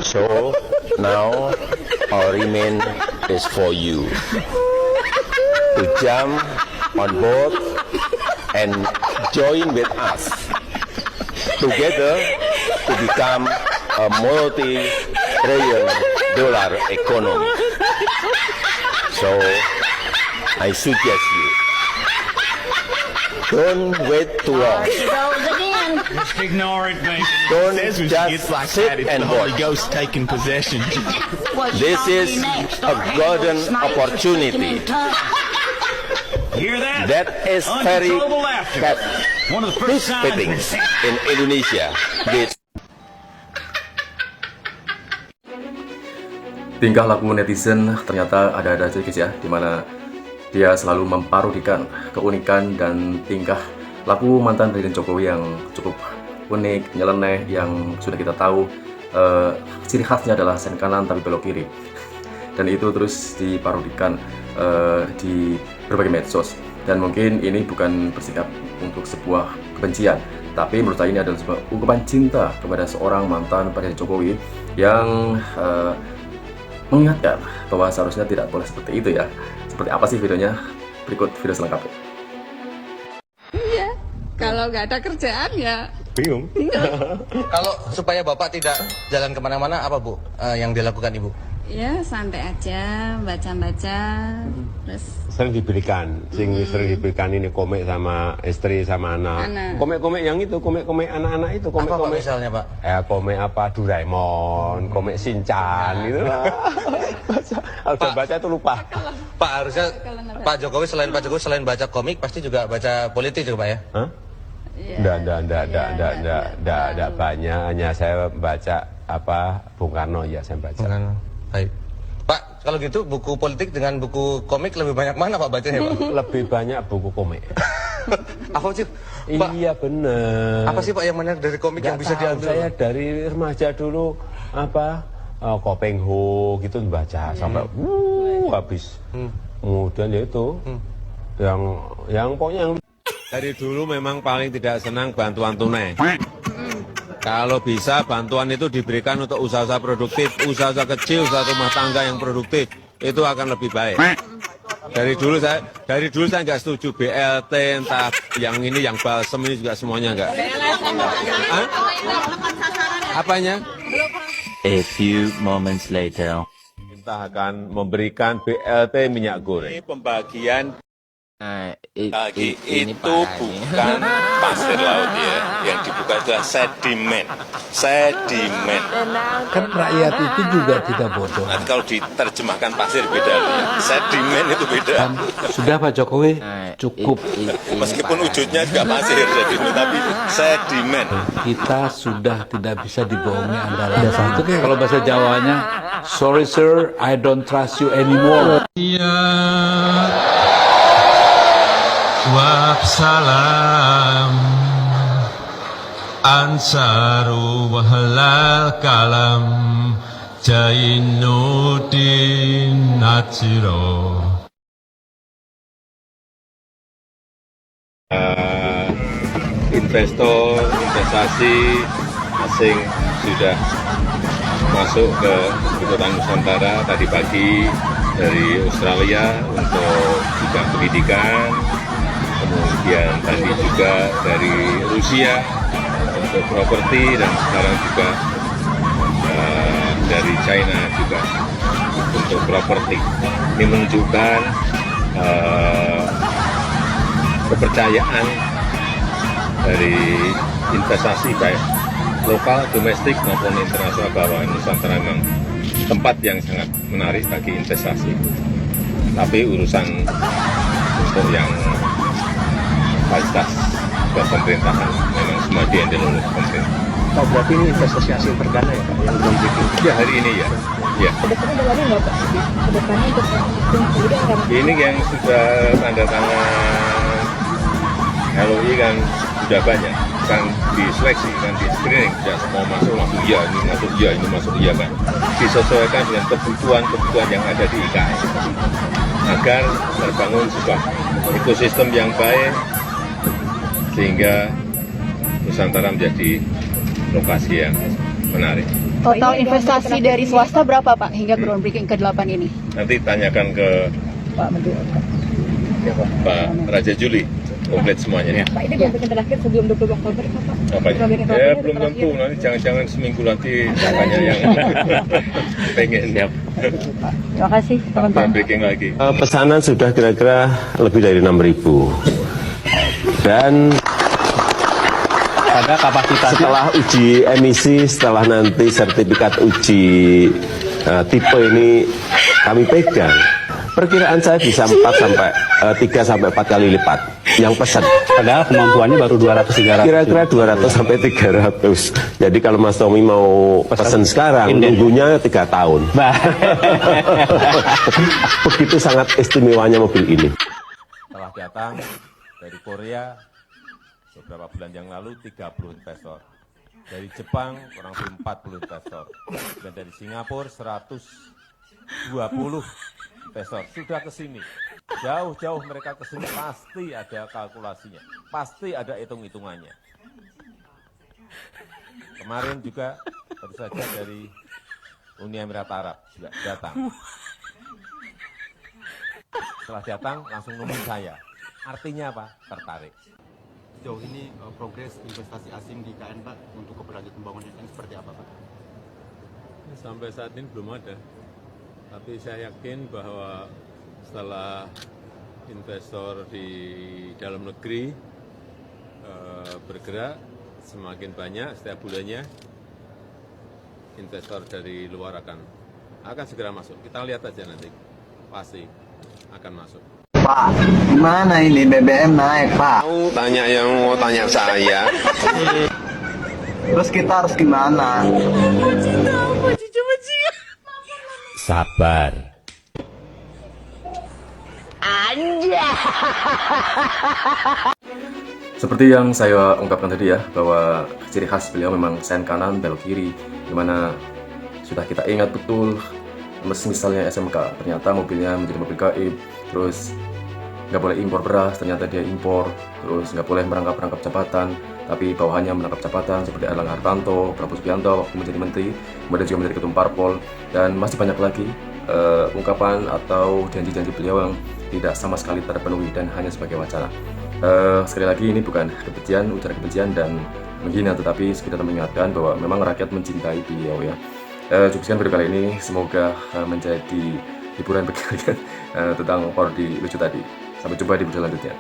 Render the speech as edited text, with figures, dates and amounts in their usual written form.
So now our remain is for you to jump on board and join with us together to become a multi-trillion dollar economy. So I suggest you, don't wait too long. Just ignore it, mate. Don't Says when she just gets like sit that, it's and the Holy watch. Ghost taking possession. This is a golden opportunity. Hear that? That is very Uncontrollable laughter. that One of the first signs fitting in Indonesia. This Tingkah laku netizen ternyata ada-ada aja guys ya, dimana dia selalu memparodikan keunikan dan tingkah laku mantan Presiden Jokowi yang cukup unik, nyeleneh, yang sudah kita tahu ciri khasnya adalah sen kanan tapi belok kiri. Dan itu terus diparodikan di berbagai medsos. Dan mungkin ini bukan bersikap untuk sebuah kebencian, tapi menurut saya ini adalah sebuah ungkapan cinta kepada seorang mantan Presiden Jokowi yang mengingatkan bahwa seharusnya tidak boleh seperti itu ya. Seperti apa sih videonya? Berikut video selengkapnya. Iya, kalau nggak ada kerjaan ya Bingung. Kalau supaya Bapak tidak jalan kemana-mana, apa Bu yang dilakukan Ibu? ya santai aja, baca-baca, terus Sering diberikan, sering diberikan ini komik sama istri sama anak. Komik-komik yang itu, komik-komik anak-anak itu, Apa Pak komik-komik misalnya Pak? komik apa Doraemon, komik Shinchan gitu lah. Kalau baca itu lupa. Pak harusnya Pak Jokowi selain baca komik pasti juga baca politik juga Pak ya? Hah? ya, Enggak banyak, hanya saya baca apa Bung Karno ya saya baca. Baik. Pak, kalau gitu buku politik dengan buku komik lebih banyak mana Pak bacanya Pak? Lebih banyak buku komik. Apa sih? Pak, Iya bener. apa sih Pak yang menarik dari komik yang bisa Nggak tahu, diambil? saya dari remaja dulu apa Kopeng Ho gitu baca sampai habis. Kemudian ya itu yang pokoknya yang dari dulu memang paling tidak senang bantuan tunai. Kalau bisa bantuan itu diberikan untuk usaha-usaha produktif, usaha-usaha kecil, usaha rumah tangga yang produktif, itu akan lebih baik. Dari dulu saya nggak setuju BLT, entah yang ini, yang balsem ini juga semuanya nggak. Hah? Apanya? A few moments later. Kita akan memberikan BLT minyak goreng. Ini pembagian Ini itu parah bukan pasir laut ya, yang dibuka adalah sedimen. Kan rakyat itu juga tidak bodoh. Nanti kalau diterjemahkan pasir beda, ya. Sedimen itu beda. Sudah Pak Jokowi, cukup. Meskipun wujudnya juga pasir, tapi sedimen. Kita sudah tidak bisa dibohongi Anda lagi. Kalau bahasa Jawanya, sorry sir, I don't trust you anymore. Wassalam Ansaru wahalal kalam Jainuddin Najiro. Investor, investasi asing sudah masuk ke Kebun Nusantara tadi pagi dari Australia untuk bidang pendidikan, kemudian tadi juga dari Rusia untuk properti, dan sekarang juga dari China juga untuk properti. Ini menunjukkan kepercayaan dari investasi baik lokal, domestik maupun internasional bahwa Nusantara memang tempat yang sangat menarik bagi investasi. Tapi urusan untuk yang fasilitas pemerintahan memang semua dihandle oleh pemerintah. Pak, berarti ini investasi asing perdana ya Pak yang belum bikin? Ya hari ini ya. Ya. kedepannya ada lagi nggak Pak? Kedepannya untuk kemudian akan Ini yang sudah tanda tangan LOI kan sudah banyak, kan diseleksi, kan di screening, tidak semua masuk langsung iya, ini masuk iya, ini masuk iya kan. Disesuaikan dengan kebutuhan yang ada di IKN agar terbangun sebuah ekosistem yang baik sehingga Nusantara menjadi lokasi yang menarik. Total investasi dari swasta berapa Pak hingga groundbreaking ke-8 ini? Nanti tanyakan ke Pak Menteri. Pak Raja Juli, komplit semuanya. Pak, ini groundbreaking terakhir sebelum 20 Oktober Pak? Apanya? Ya belum tentu, nanti jangan-jangan seminggu nanti tanya yang pengen. Terima kasih teman-teman. Breaking lagi. Pesanan sudah kira-kira lebih dari 6.000. Dan Pada kapasitasnya setelah uji emisi, setelah nanti sertifikat uji tipe ini kami pegang, perkiraan saya bisa 3 sampai 4 kali lipat yang pesan. padahal kemampuannya baru 200-300. Kira-kira 200 sampai 300. Jadi kalau Mas Tommy mau pesan sekarang, nunggunya 3 tahun. Begitu sangat istimewanya mobil ini. telah datang dari Korea beberapa bulan yang lalu 30 investor. Dari Jepang kurang lebih 40 investor. Dan dari Singapura 120 investor sudah ke sini. Jauh-jauh mereka ke sini pasti ada kalkulasinya, pasti ada hitung-hitungannya. Kemarin juga baru saja dari Uni Emirat Arab juga datang. Setelah datang langsung nemuin saya. Artinya apa? Tertarik. Sejauh ini progres investasi asing di KN Pak untuk keberlanjutan pembangunan ini seperti apa Pak? Sampai saat ini belum ada. Tapi saya yakin bahwa setelah investor di dalam negeri bergerak semakin banyak setiap bulannya, investor dari luar akan segera masuk. Kita lihat aja nanti, pasti akan masuk. Pak, gimana ini BBM naik Pak? Mau tanya yang mau tanya saya. Terus kita harus gimana? Sabar. Seperti yang saya ungkapkan tadi ya, bahwa ciri khas beliau memang sen kanan belok kiri, dimana sudah kita ingat betul, misalnya SMK, ternyata mobilnya menjadi mobil gaib, terus nggak boleh impor beras, ternyata dia impor, terus nggak boleh merangkap jabatan, tapi bawahannya merangkap jabatan seperti Erlangga Hartanto, Prabowo Subianto waktu menjadi menteri, kemudian juga menjadi ketum parpol, dan masih banyak lagi ungkapan atau janji-janji beliau yang tidak sama sekali terpenuhi dan hanya sebagai wacana. Sekali lagi ini bukan kebencian, ujaran kebencian dan menghina, tetapi sekedar mengingatkan bahwa memang rakyat mencintai beliau ya. Cukup sekian video kali ini, semoga menjadi hiburan bagi kalian tentang parodi lucu tadi. Sampai jumpa di video selanjutnya.